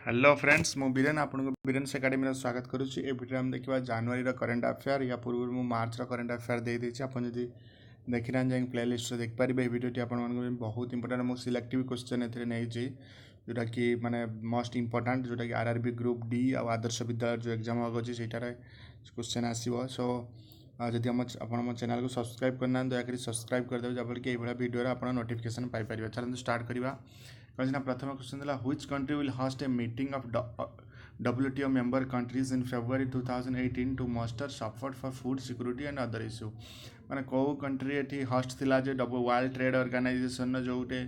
Hello friends मु बीरेन आपको बीरेन्स academy स्वागत करुच्ची ए वीडियो हम देखा जनवरी करेन्ट अफेयर या पूर्व मु मार्च करेन्ट अफेयर दे देछि आपन जदि देखिना जाई प्ले लिस्ट देख पारिबे। वीडियोटी आपन बहुत इंपोर्टेंट मु सिलेक्टिव क्वेश्चन एथरे नै छि जोटा कि माने मोस्ट इंपोर्टेंट जोटा कि आरआरबी ग्रुप डी आ आदर्श विद्यालय जो एग्जाम होगछि सेटारे क्वेश्चन आसीबो। सो जदि आपन मो चैनल को सब्सक्राइब करना दया करी सब्सक्राइब कर देबे जबल कि ए भला वीडियो रे आपन नोटिफिकेशन पाई परिबे। चलन स्टार्ट करिबा। कहना प्रथम क्वेश्चन था which country will host a meeting of WTO member countries in February 2018 to muster support for food security and other issue. माने कौ कंट्री एठी होस्ट थिला जे वर्ल्ड ट्रेड ऑर्गेनाइजेशन जो गोटे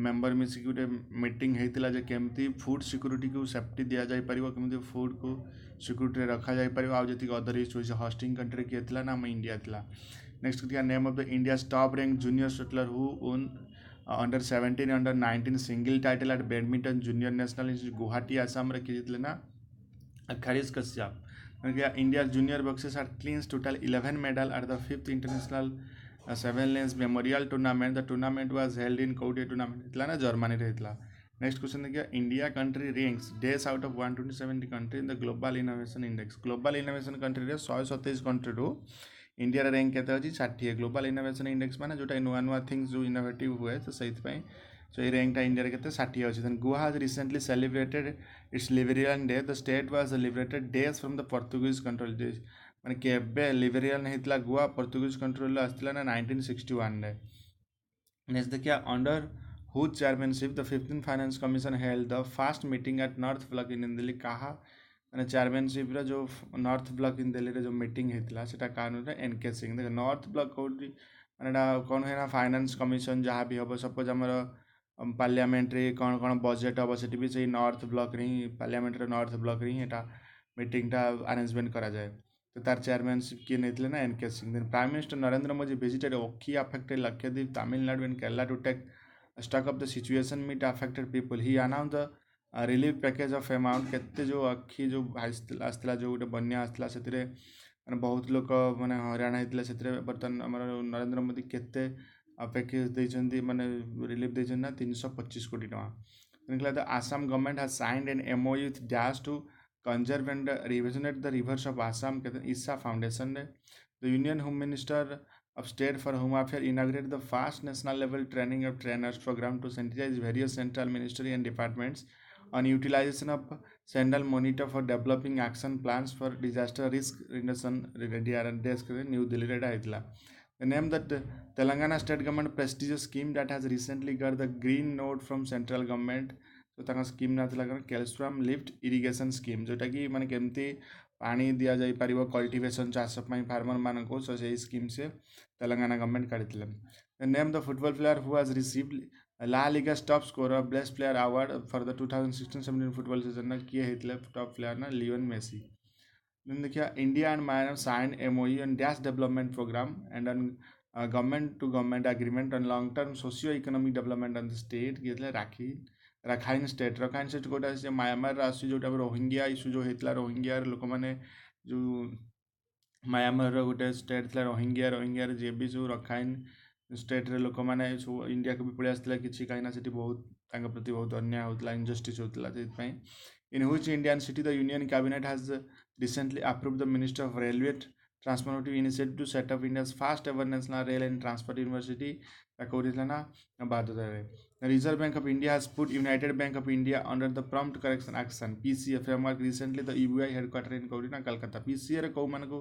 मेंबर मिसिक गोटे मीटिंग होता जे केमती फूड सिक्योरिटी को सेफ्टी दि जाई परिबो केमती फूड को सिक्योरिटी रखा जाई परिबो आ जति अदर इश्यू होस्टिंग कंट्री किए थिला ना इंडिया थिला। नेक्स्ट थिया name of the India's top rank junior shuttler who won under 17 under 19 single title at badminton junior national Guwahati Assam रे किए ना खारिज Kashyap. India junior boxers are clinch total 11 medal at the 5th international 7 lens memorial tournament. The tournament was held in कौटे tournament होता ना Germany रे होता। Next question देखिए India country ranks days out of 127 country in the global innovation index. Global innovation country रे 127 country रू India rank केते अछि 60। ग्लोबल इनोवेशन इंडेक्स माने जोटा नुआ नुआ थिंग्स जो इनोवेटिव हुए तो सही सो ये रैंकटा इंडिया रे केते 60 अछि। Then Goa has recently celebrated its liberation day. The state was liberated days from the Portuguese control days माने केबे लिबरेशन हेतला गोवा पोर्तुगीज कंट्रोल आस्तिला ना 1961 रे। नेक्स्ट देखिया under whose chairmanship the 15th finance commission held the first meeting at north block in Delhi। कहा मैंने chairmanship जो नॉर्थ ब्लॉक इन दिल्ली जो मीटिंग होता है कान एनके सिंह। देख नॉर्थ ब्लॉक कौटी मैंने कौन है ना फाइनेंस कमिशन जहाँ भी हम सपोज आमर पार्लियामेंट्री कौन कौन बजेट हम से भी नॉर्थ ब्लॉक ही पार्लियामेंट नॉर्थ ब्लॉक ही मीटिंगटा अरेंजमेंट करा जाए। तो तार चेयरमैनशिप किए नहीं ना N K Singh. Then Prime Minister Narendra Modi visited Ockhi affected Lakshadweep Tamil Nadu and Kerala to take stock of the situation meet affected people। he announced the relief package of amount केते जो अखी जो आसला जो गोटे बन्या आसला से माने बहुत लोक माने हराण होता से बर्तमान आम नरेंद्र मोदी केते पैकेज देइछन्ती माने रिलीफ देइछन ना 325 कोटी टका। The Assam government has signed an MOU with dash to conserve and rejuvenate the rivers of Assam Isha Foundation रे। The Union Home Minister of State for Home Affairs inaugurated the first national level training of trainers program to sensitize various central ministry and departments on utilization of central monitor for developing action plans for disaster risk reduction desk New Delhi रे आइतला। The name that Telangana state government prestigious scheme that has recently got the green node from central government। तो ताका scheme ना थिला calcium lift irrigation scheme जोटा कि माने केमती पानी दिया जाई पारिबो कल्टिवेशन चाष पई फार्मर मानको। सो से स्कीम से तेलंगाना गवर्नमेंट काढिथिले। The name the football player who has received La Liga top scorer best player award for the 2016-17 football season ना किए हेतले टॉप प्लेयर ना लियोन मेसी। देन देखिए India and Myanmar sign MOU on dash development programme and on government to government agreement on long term socio economic development on the state किए Rakhine state गोटे से Myanmar आस जो Rohingya issue जो होता Rohingya लोक मैंने जो म्यांमार गोटे स्टेट था रोहिंग्या जे भी सब रखाइन स्टेट रे लोक मैंने सब इंडिया को भी पलि आसला कि कहीं से बहुत प्रति बहुत अन्याय होता इनजस्टिस होता से in which Indian city the Union Cabinet has recently approved the minister of railway transformative initiative to set up India's first ever national rail and transport university कौटी ना बादुदारे। Reserve Bank of India has put United Bank of India under the Prompt Correction Action PCA framework recently। the UBI headquarter in Kodina Calcutta। PCA रे कौ मानको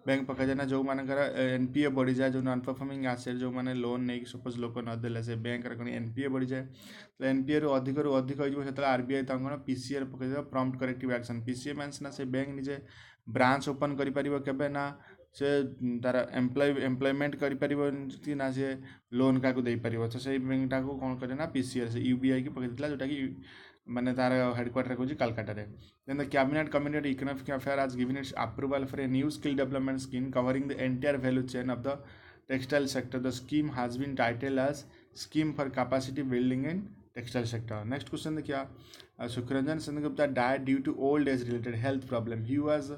bank पका जाना जो मानकर NPA बढ़ी जाए जो नॉन परफॉर्मिंग एसेट जो माने लोन नहीं सपोज लोक न देले से बैंक रे कोनी NPA बढ़ी जाए तो NPA रो अधिक हो जो सेतला RBI तांगन PCA रे पका जाए prompt corrective action. PCA means ना से बैंक निजे ब्रांच ओपन करि परिबो केबे ना से तार एम्प्लॉयमेंट करि ना से लोन का दे पार तो से बैंकटा को कौन करे ना PCA से UBI की पकड़ जोटा कि माने तार हेडक्वार्टर को कलकाता रे। Then the Cabinet Committee on Economic Affair has given its approval for a new skill development scheme covering the entire value chain of the textile sector. The scheme has been titled as scheme for capacity building in textile sector. Next question देखिए Sukhranjan Sengupta died due to old age related health problem. He was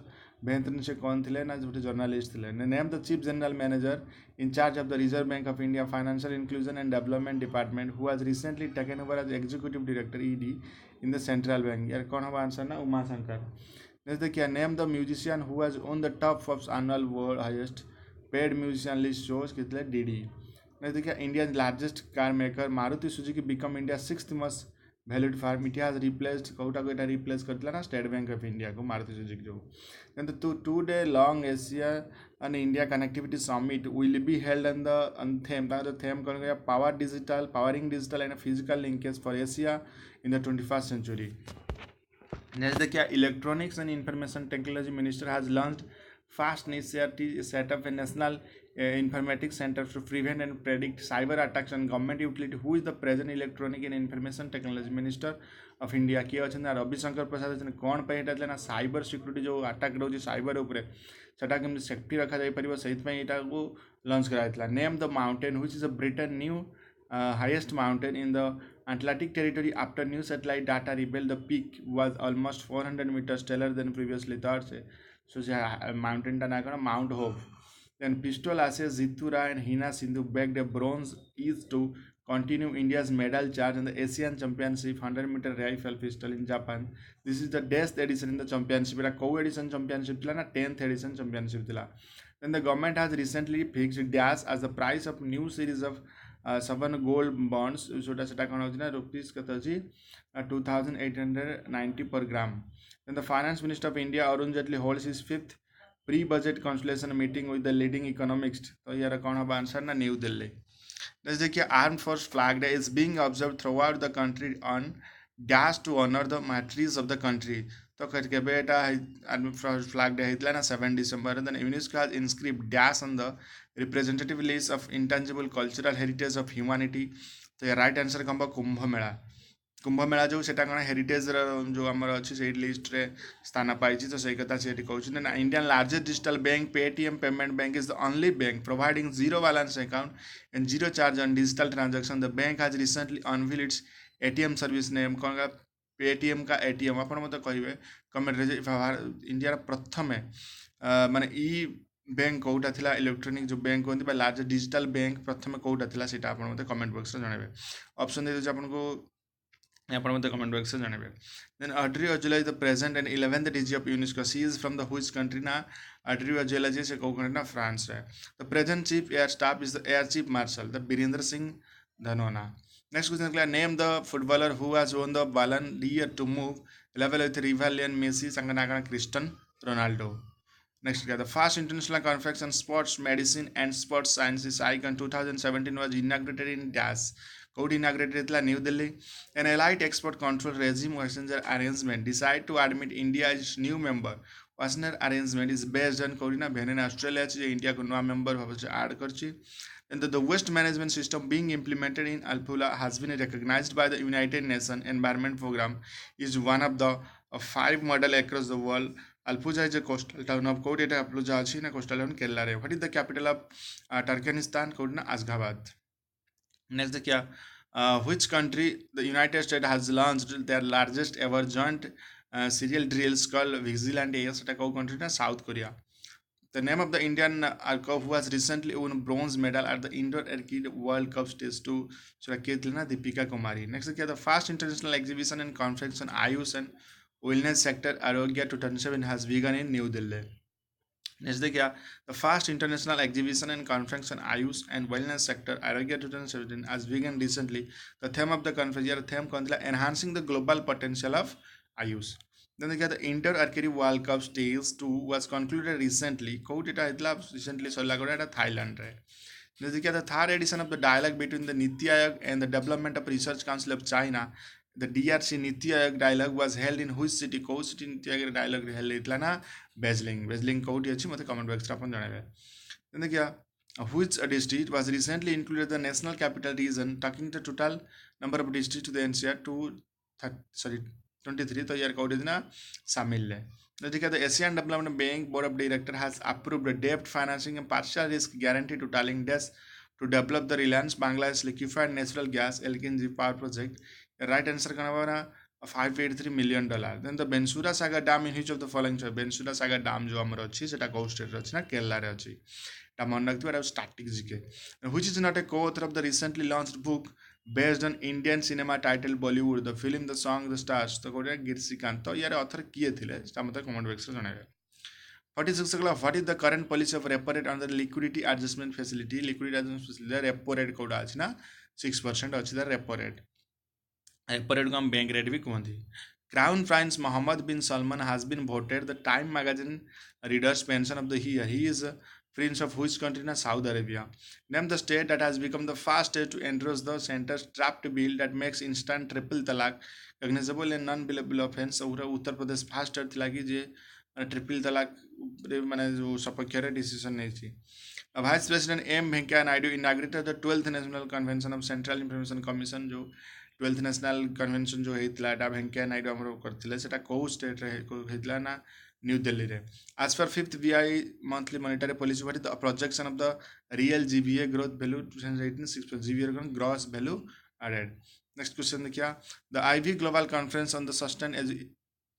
बेहतरीन से कौन थे ना जो journalist थे। Name the chief general manager in charge of the Reserve Bank of India financial inclusion and development department who has recently taken over as executive director ED in the central bank. यार कौन होगा answer ना Uma Shankar. Next देखिए name the musician who has won the top of annual world highest paid musician list shows कितने DD. Next देखिए India's largest car maker Maruti Suzuki become India's sixth most valued firm. It has replaced Kota को इटा replace करता ना State Bank of India को Maruti Suzuki जो. Then the two-day long Asia and India connectivity summit will be held on the theme. The theme कौन powering digital and physical linkage for Asia in the 21st century. Next देखिए Electronics and Information Technology Minister has launched fast initiative set up a national informatics center to prevent and predict cyber attacks on government utility. Who is the present electronic and information technology minister of India? किए अच्छे ना रविशंकर प्रसाद अच्छे कौन पे इटा ना cyber security जो attack रोज cyber उपरे सेटा केमती सेफ्टी रखा जाई परिबो सहित में इटा को लॉन्च कराइतला. Name the mountain which is a Britain new highest mountain in the Atlantic territory after new satellite data revealed the peak was almost 400 meters taller than previously thought. So the mountain ta na kona Mount Hope. Then pistol asses Zitu Rai and Hina Sindhu bagged a bronze each to continue India's medal charge in the Asian Championship 100-meter rifle pistol in Japan. This is the 10th edition in the championship. It co-edition championship thila na 10th edition championship thila. Then the government has recently fixed dash as the price of new series of 7 gold bonds. जोटा सेटा कौन होची ना rupees कत होची 2890 per gram. Then the finance minister of India Arun Jaitley holds his fifth pre-budget consultation meeting with the leading economists. तो यार कौन होगा आंसर ना न्यू दिल्ली. Next देखिए Armed Force Flag Day is being observed throughout the country on dash to honor the martyrs of the country. तो करके बेटा army flag day होता ना 7 December. Then UNESCO has inscribed dash on the representative list of intangible cultural heritage of humanity. तो ये right answer कम कुंभ मेला. कुंभ मेला जो सेटा कौन हेरिटेज जो आमर अच्छी से लिस्ट रे स्थान पाई तो सही कथा से कहते हैं. Indian largest digital bank Paytm payment bank is the only bank providing zero balance account and zero charge on digital transaction. The bank has recently unveil it's ATM service name कौन का पेटीएम का ATM आप मत कहे comment India प्रथम माने ई bank कौटा थिला electronic जो बैंक कहते लार्जेस्ट डिजिटल बैंक प्रथम कौटा थिला सेटा आप मत कमेंट बॉक्स में जनइबे. ऑप्शन दे दे आपको ଆପଣ ମୋତେ କମେଣ୍ଟ ବକ୍ସରେ ଜଣାଇବେ. Then Audrey Azoulay is the present and 11th DG of UNESCO. She is from the which country ନା ଅଡ୍ରି ଅଜୁଲା ଯିଏ ସେ କେଉଁ କଣ୍ଟ୍ରି ନା ଫ୍ରାନ୍ସରେ. The present chief air staff is the air chief marshal the Birender Singh Dhanoa. Next question is name the footballer who has won the Ballon d'Or to move level with rival Lionel Messi Sanganagana Cristiano Ronaldo. Next the first international conference on sports medicine and sports sciences icon 2017 was inaugurated in Dash. Code inaugurated in New Delhi. An elite export control regime Wassenaar arrangement decided to admit India as its new member. Wassenaar arrangement is based on Corina Benin Australia India को नया member add करची. And the waste management system being implemented in Alpula has been recognized by the United Nations Environment Program is one of the 5 model across the world. Alpuja is a coastal town of Kota Alpuja is a coastal town Kerala. What is the capital of Turkmenistan? Kota Ashgabat. Next the kya which country the United States has launched their largest ever joint serial drills called Vigilant AS at a country in South Korea. The name of the Indian archer who has recently won bronze medal at the Indoor Arcade World Cup Stage 2, Suraketlana Deepika Kumari. Next, the first international exhibition and conference on Ayush and Wellness Sector Arogya 2007 has begun in New Delhi. Next, the first international exhibition and conference on Ayush and Wellness Sector Arogya 2017 has begun recently. The theme of the conference is enhancing the global potential of Ayush. Then the Inter Archery World Cup Stage 2 was concluded recently. Recently Thailand. Then the third edition of the dialogue between the Niti Aayog and the Development of Research Council of China, the DRC Niti Aayog dialogue was held in which city? Coast city Niti Aayog dialogue held itla Beijing. Beijing county achi mate comment box rapon janabe. Then which district was recently included the national capital region, taking the total number of districts to the NCR to 23 तो यार कौन इतना शामिल है. The Asian Development Bank Board of Directors has approved the debt financing and partial risk guarantee to Taling Des to develop the Reliance Bangladesh liquefied natural gas LNG power project. The right answer is $583 million. Then the Bensura Sagar Dam in which of the following Bensura Sagar Dam जो हमारा अच्छी सेटा coast state रची ना केरला रे अच्छी. मन रखते हैं static GK. Which is not a co-author of the recently launched book based on Indian cinema title Bollywood, the film, the song, the stars. तो कोटे गिरसिकांत तो यार ऑथर किए थिले ता मते कमेंट बॉक्स रे जणाइबे 46 गला what is the current policy of repo rate on the liquidity adjustment facility liquidity adjustment facility repo rate कोडा अछि ना 6% अछि द रेपो रेट को हम बैंक रेट भी कहते crown prince Mohammed bin Salman has been voted the Time magazine readers pension of the year. He is a prince of which country? Na Saudi Arabia. Name the state that has become the fastest to endorse the center's draft bill that makes instant triple talaq cognizable and non-billable offense. Uttar Pradesh fast थिला कि जे triple तलाक माने जो सपक्ष रे decision नै छी Vice President M. Venkaiah Naidu inaugurated the 12th National Convention of Central Information Commission जो 12th National Convention जो हेतला एटा भेंकैया नायडू हमरो करथिले सेटा को स्टेट रे हेतला ना न्यू दिल्ली रे as per 5th BI monthly monetary policy what is the projection of the real GVA growth value 2018 6 GVA gross value added. Next question देखिए the IV Global Conference on the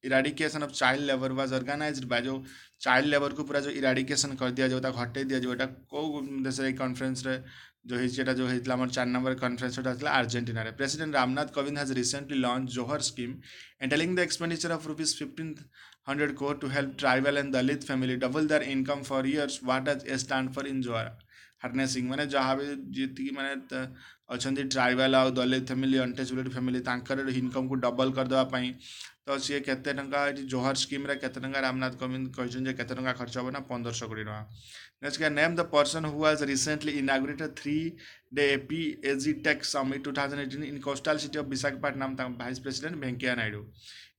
eradication of child labour was organised by जो child labour को पूरा जो eradication कर दिया जाता हटे दिया जो को देश रे कॉन्फ्रेंस रे जो हिचेटा जो हितला हमर 4 नंबर कॉन्फ्रेंस होता अर्जेंटीना रे President Ramnath Kovind has recently launched Johar scheme entailing the expenditure of rupees 1500 crore to help tribal and dalit family double their income for years. What does A stand for in Johar harnessing माने जहाँ भी जीती माने अच्छा tribal आ दलित family untouchable family तांकर income को double कर देवा पाई तो सी केते टंका जोहर स्कीम रे केते टंका रामनाथ कोविंद कहछन जे केते टंका खर्च होबना 1500 कोटी टंका. Next name the person who was recently inaugurated 3-day APAG Tech Summit 2018 in coastal city of Visakhapatnam. Vice President Venkaiah Naidu.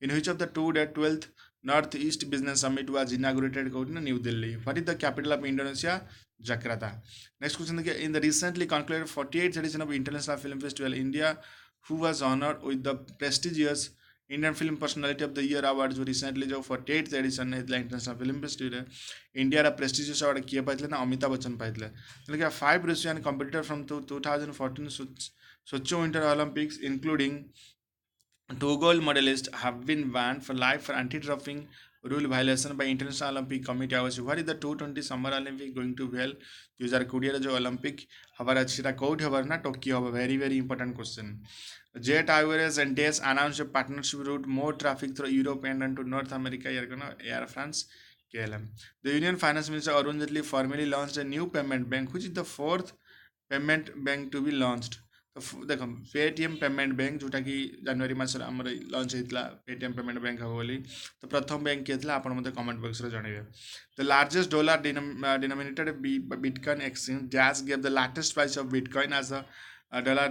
In which of the 2-day 12th Northeast Business Summit was inaugurated in New Delhi? What is the capital of Indonesia? Jakarta. Next question in the recently concluded 48th edition of International Film Festival India, who was honored with the prestigious Indian Film Personality of the Year award जो recently जो 48th edition है international film festival India रा prestigious award किए पाइले ना अमिताभ बच्चन पाइले मतलब 5 Russian competitor from 2014 Sochi Winter Olympics including 2 gold medalists have been banned for life for anti-doping rule violation by International Olympic Committee. What is the 220 Summer Olympic going to be held? 2020 जो Olympic हमारा अच्छी code हमारा ना Tokyo हमारा very important question. Jet Airways and DES announced a partnership route more traffic through Europe and into North America. Air France KLM. The Union Finance Minister Arun Jaitley formally launched a new payment bank, which is the 4th payment bank to be launched. तो देख Paytm payment bank जोटा कि जनवरी मास आमर launch होता Paytm payment bank हम बोली तो प्रथम बैंक किए आप कमेंट बॉक्स रे जनइबे the largest dollar denominated bitcoin exchange dash gave the latest price of bitcoin as a dollar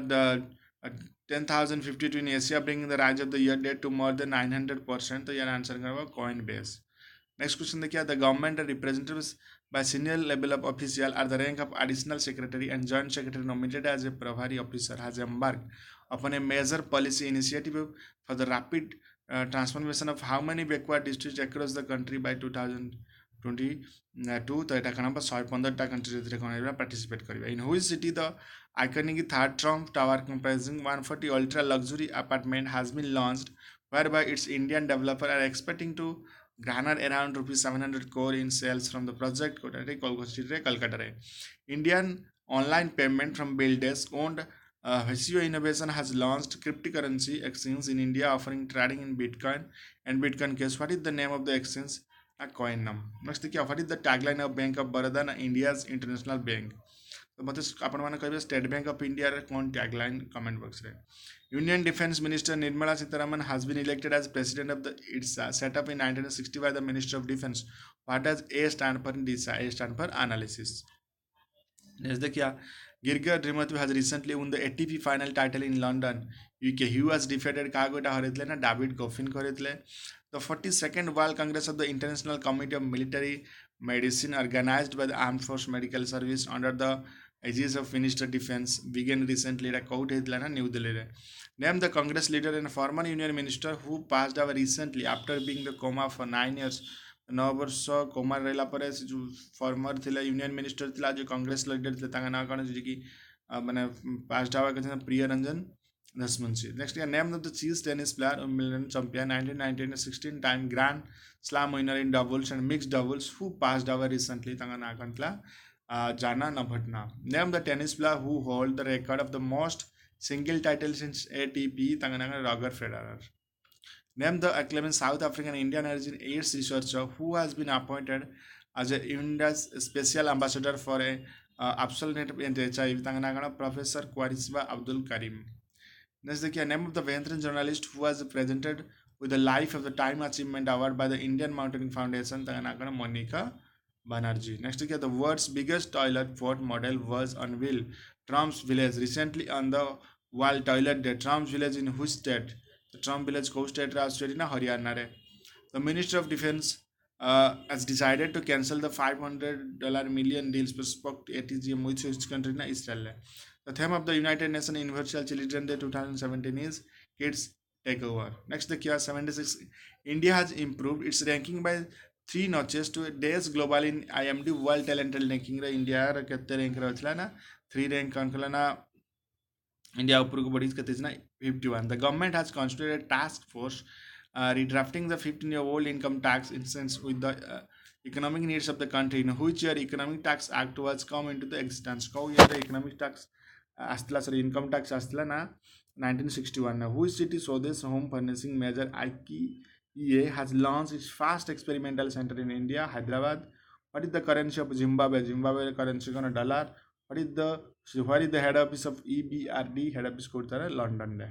10,052 in Asia, bringing the rise of the year date to more than 900%. तो यार answer करवा coin base. Next question देखिए the government representatives by senior level of official are the rank of additional secretary and joint secretary nominated as a Pravari officer has embarked upon a major policy initiative for the rapid transformation of how many backward districts across the country by 2022 तो यहाँ कौन 115 country participate करेगा इन हुई city the iconic third Trump Tower comprising 140 ultra luxury apartment has been launched whereby its Indian developer are expecting to garner around rupees 700 crore in sales from the project Kolkata. Indian online payment from Builders owned Hesio Innovation has launched cryptocurrency exchange in India offering trading in Bitcoin and Bitcoin Cash. What is the name of the exchange? A Coinum. Next, what is the tagline of Bank of Baroda, India's international bank? तो मतलब आपण मैंने कहे state bank of India कौन tagline comment box रे union defence minister Nirmala Sitharaman has been elected as president of the it's set up in 1960 by the minister of defence what does A stand for in डिसा A stand for analysis next देखिए गिरगर ड्रीमथ has recently won the ATP final title in London UK he was defeated कागोटा हरितले ना David Goffin करथिले the 42nd World Congress of the International Committee of Military Medicine organized by the Armed Force Medical Service under the aegis of Minister Defense began recently at New Delhi. Name the Congress leader and former Union Minister who passed away recently after being in the coma for 9 years. 9 वर्ष coma रहला पर जो farmer थिला union minister थिला जो Congress leader थिला तांगा ना कौन जी माने पास्ट आवा कहते प्रिय Ranjan Dasmunchi. Next, name of the cheese tennis player Wimbledon champion 1919 16-time Grand Slam winner in doubles and mixed doubles who passed away recently. Jana Nabhatna. Name the tennis player who hold the record of the most single title since ATP tangana Roger Federer. Name the acclaimed South African Indian origin AIDS researcher who has been appointed as a India's special ambassador for a absolute in HIV tangana Professor Kwarisba Abdul Karim. Next, the name of the veteran journalist who was presented with the Life of the Time Achievement Award by the Indian Mountaineering Foundation, Monica Banerjee. Next, the world's biggest toilet port model was unveiled. Trump's Village recently on the World Toilet Day. Trump's Village in which state? The Trump Village co state in Haryana. The Minister of Defense has decided to cancel the $500 million deals spoke to ATGM with which country na Israel. The theme of the United Nations Universal Children's Day 2017 is Kids Take Over. Next, the Kia 76. India has improved its ranking by 3 notches to days global in IMD World Talented Ranking. India kete rank rachla na 3 rank kankala India upurku bodies kete na 51. The government has constituted a task force redrafting the 15-year-old income tax instance with the economic needs of the country. In which year Economic Tax Act was come into the existence? How year the economic tax income tax astla na 1961. Which city Swadesh home furnishing major IKEA has launched its first experimental center in India, Hyderabad? What is the currency of Zimbabwe? Zimbabwe currency is dollar. What is the head office of EBRD? Head office code London.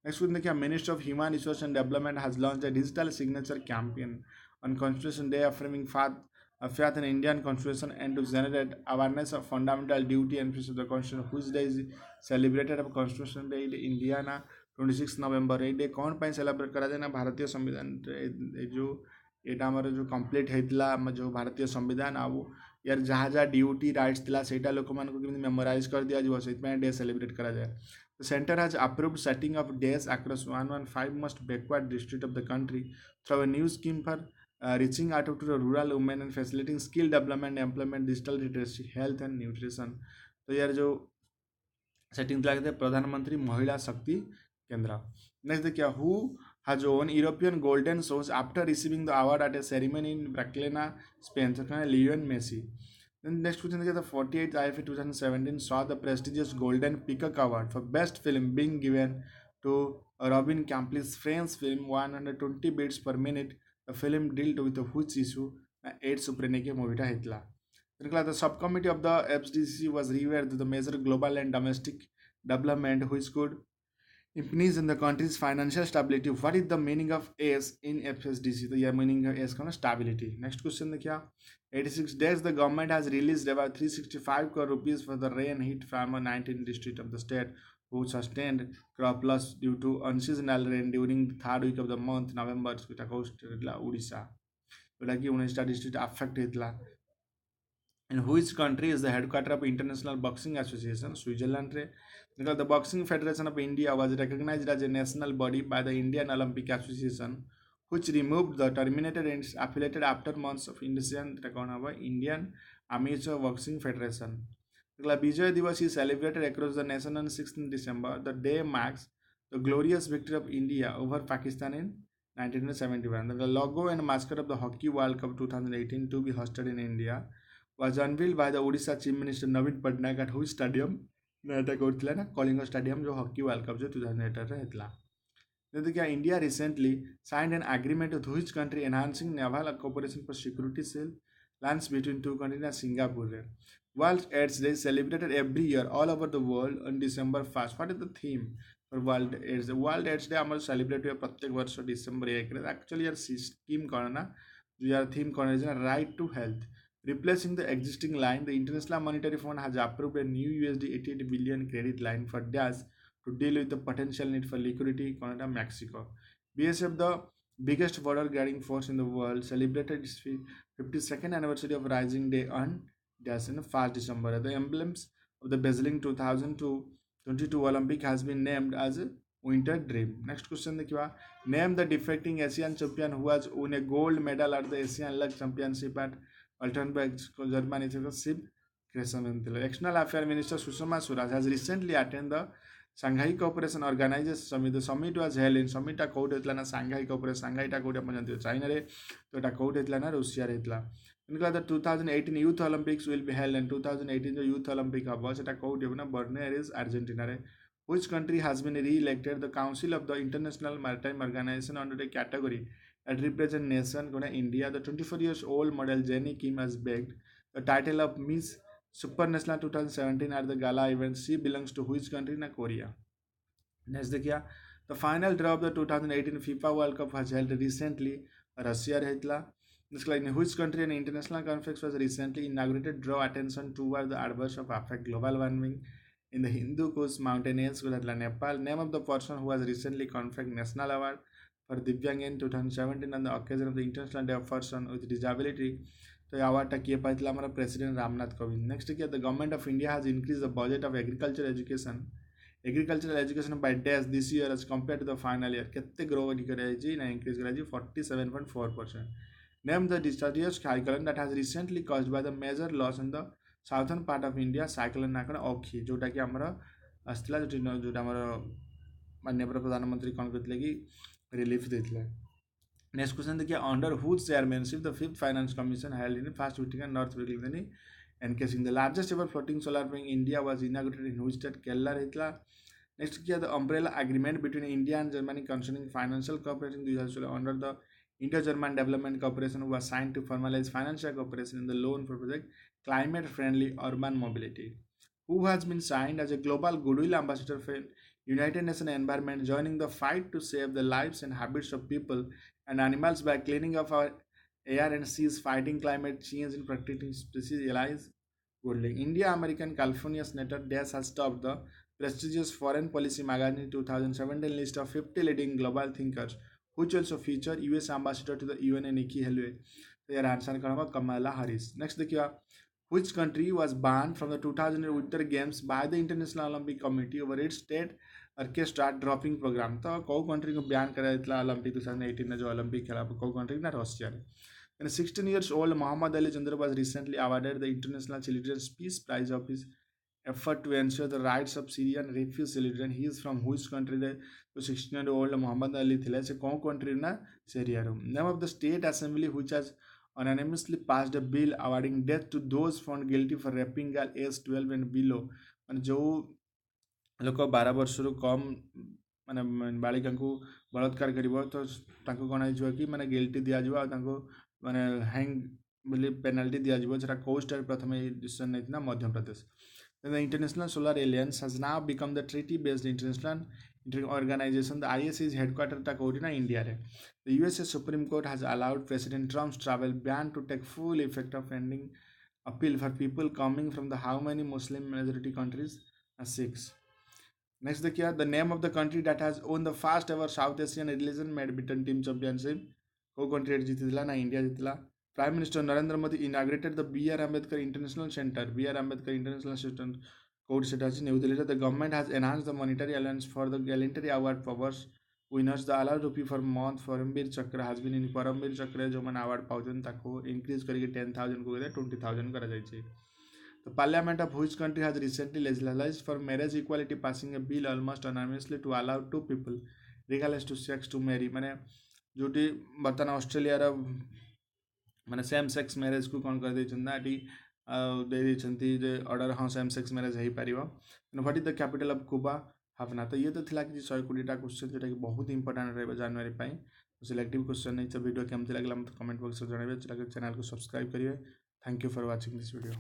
Next, the Minister of Human Resources and Development has launched a digital signature campaign on Constitution Day, affirming faith in Indian Constitution and to generate awareness of fundamental duty and principles of the Constitution. Which day is celebrated of Constitution Day in India na 26 November. ये day कौन पाई celebrate करा जाए ना भारतीय संविधान जो एटा हमर जो कंप्लीट हेतला जो भारतीय संविधान आउ यार जहाँ जहाँ ड्यूटी राइट्स थिला सेटा लोक मान को केमि मेमोराइज कर दिया जो सेतमे डे सेलिब्रेट करा जाए. The center has approved setting of days across 115 most backward districts of the country through a new scheme for reaching out to the rural women and facilitating skill development, employment, digital literacy, health and nutrition. तो यार जो setting लगे थे प्रधानमंत्री महिला शक्ति केंद्र. Next देखिए who has won European Golden Shoes after receiving the award at a ceremony in Barcelona, Spain. So Lionel Messi. Then next question is the 48th IFA 2017 saw the prestigious Golden Peacock Award for Best Film being given to Robin Campbell's French film 120 beats per minute. The film dealt with which issue? AIDS supremake movie hitla. Then the subcommittee of the FDC was reviewed to the major global and domestic development which could impinge on the country's financial stability. What is the meaning of S in FSDC? The meaning of S is stability. Next question देखिए 86 days the government has released about 365 crore rupees for the rain hit farmer 19 district of the state who sustained crop loss due to unseasonal rain during the third week of the month November. Kita coast Odisha. जोटा कि 19 district affect हेतला. In which country is the headquarter of International Boxing Association? Switzerland. Because the Boxing Federation of India was recognized as a national body by the Indian Olympic Association, which removed the terminated and affiliated after months of Indian Amateur Boxing Federation. Vijay Diwas is celebrated across the nation on 16th December. The day marks the glorious victory of India over Pakistan in 1971. The logo and mascot of the Hockey World Cup 2018 to be hosted in India was unveiled by the Odisha Chief Minister Navin Patnaik at which stadium? Kalinga Stadium जो Hockey World Cup जो 2018 रे हेतला. देखिए India recently signed an agreement with which country enhancing naval cooperation for security cell lands between two countries and Singapore. World AIDS Day is celebrated every year all over the world on December 1st. What is the theme for World AIDS Day? World AIDS Day हम celebrate हुआ प्रत्येक वर्ष December 1 रे. Actually यार scheme करना जो यार theme करना है right to health. Replacing the existing line, the International Monetary Fund has approved a new USD 88 billion credit line for DAS to deal with the potential need for liquidity in Mexico. BSF, the biggest border guarding force in the world, celebrated its 52nd anniversary of Rising Day on DAS in 1st December. The emblems of the Beijing 2022 Olympic has been named as a Winter Dream. Next question देखिए name the defecting Asian champion who has won a gold medal at the Asian Leg Championship at Altenburg, Germany. External Affairs Minister Sushma Swaraj has recently attended the Shanghai Cooperation Organization Summit. The summit was held in Summit a code hetlana Shanghai Cooperation Shanghai ta code apan jantiyo China re to eta code hetlana Russia re hetla. The 2018 Youth Olympics will be held in 2018 जो Youth Olympic haba seta code hebna Buenos Aires Argentina re Which country has been re-elected the Council of the International Maritime Organization under a category that represents nation gonna India? The 24 years old model Jenny Kim has begged the title of Miss Supranational 2017 at the gala event. She belongs to which country? Na Korea. Next देखिए the final draw of the 2018 FIFA World Cup was held recently. Russia रहतला. Next like which country and international conference was recently inaugurated draw attention toward the adverse of affect global warming in the Hindu Kush mountains with Nepal. Name of the person who was recently conferred National Award for Divyang in 2017 on the occasion of the International Day of Person with Disability. तो award किए पाइला हमारा president Ramnath Kovind. Next किया the government of India has increase the budget of agricultural education by dash this year as compared to the final year. केते grow कराई ना increase कराई 47.4%. Name the disastrous cyclone that has recently caused by the major loss in the southern part of India. cyclone ना कौन ओखी जोटा कि हमारा आस्तिला जोटा हमारा माननीय प्रधानमंत्री कौन करते कि रिलीफ देते. Next question देखिए under whose chairmanship the fifth finance commission held in first meeting in North Brooklyn encasing the largest ever floating solar park in India was inaugurated in which state? Kerala रहतला. Next किया the umbrella agreement between India and Germany concerning financial cooperation 2016 under the Indo-German Development Cooperation was signed to formalize financial cooperation in the loan for project climate-friendly urban mobility. Who has been signed as a global goodwill ambassador for United Nations Environment, joining the fight to save the lives and habits of people and animals by cleaning up our air and seas, fighting climate change and protecting species allies worldwide. India American California Senator Des has topped the prestigious Foreign Policy Magazine 2017 list of 50 leading global thinkers, which also feature US Ambassador to the UN Nikki Haley. Their answer Kamala Harris. Next देखिए which country was banned from the 2000 Winter Games by the International Olympic Committee over its state orchestra dropping program. तो कौ country को ban करा इतला Olympic 2018 में जो Olympic खेला कौ कंट्री ना रशिया ने. And 16 years old Muhammad Ali Chandra was recently awarded the International Children's Peace Prize of his effort to ensure the rights of Syrian refugee children. He is from which country? The 16-year-old Muhammad Ali thila se कौन country ना Syria row. Name of the state assembly which has unanimously passed a bill awarding death to those found guilty for raping girl aged 12 and below. ମାନେ ଯେଉଁ ଲୋକ 12 ବର୍ଷରୁ କମ୍ ମାନେ ବାଳିକାଙ୍କୁ ବଳାତ୍କାର କରିବ ତ ତାଙ୍କୁ କ'ଣ ହେଇଯିବ କି ମାନେ ଗିଲ୍ଟି ଦିଆଯିବ ଆଉ ତାଙ୍କୁ ମାନେ ହ୍ୟାଙ୍ଗ ବୋଲି ପେନାଲ୍ଟି ଦିଆଯିବ. ସେଟା କେଉଁ ଷ୍ଟେଟ୍ ପ୍ରଥମେ ଏଇ ଡିସିସନ୍ ନେଇଥିଲା? Madhya Pradesh. The International Solar Alliance has now become the treaty-based international organization. The ISA's headquarters ta कोठी ना इंडिया रे. The USA Supreme Court has allowed President Trump's travel ban to take full effect of ending appeal for people coming from the how many Muslim majority countries? 6. Next the name of the country that has won the first ever South Asian religion badminton team championship. Who country जीतला ना India जीतला. Prime Minister Narendra Modi inaugurated the B.R. Ambedkar International Center. B.R. Ambedkar International Center code set as New Delhi. The government has enhanced the monetary allowance for the gallantry award powers winners. The allowed rupee for month for Paramveer Chakra has been in Paramveer Chakra जो मन award पाउजन ताको increase करके 10,000 को 20,000 करा जाइए. The Parliament of which country has recently legislated for marriage equality, passing a bill almost unanimously to allow two people regardless to sex to marry. माने जोटी बर्तन Australia रा माने सेम सेक्स मैरिज को कौन कर देछन ना एटी दे देछंती जे ऑर्डर हाँ सेम सेक्स मैरिज हेई पारिबो. What is the capital of Cuba? Havana. तो ये तो थिला कि 120 टा क्वेश्चन जोटा कि बहुत इंपोर्टेंट रहबे जनवरी पई. सिलेक्टिव क्वेश्चन नहीं तो वीडियो केमती लागला मत कमेंट बॉक्स में जणाबे. चैनल को सब्सक्राइब करिए. Thank you for watching this video.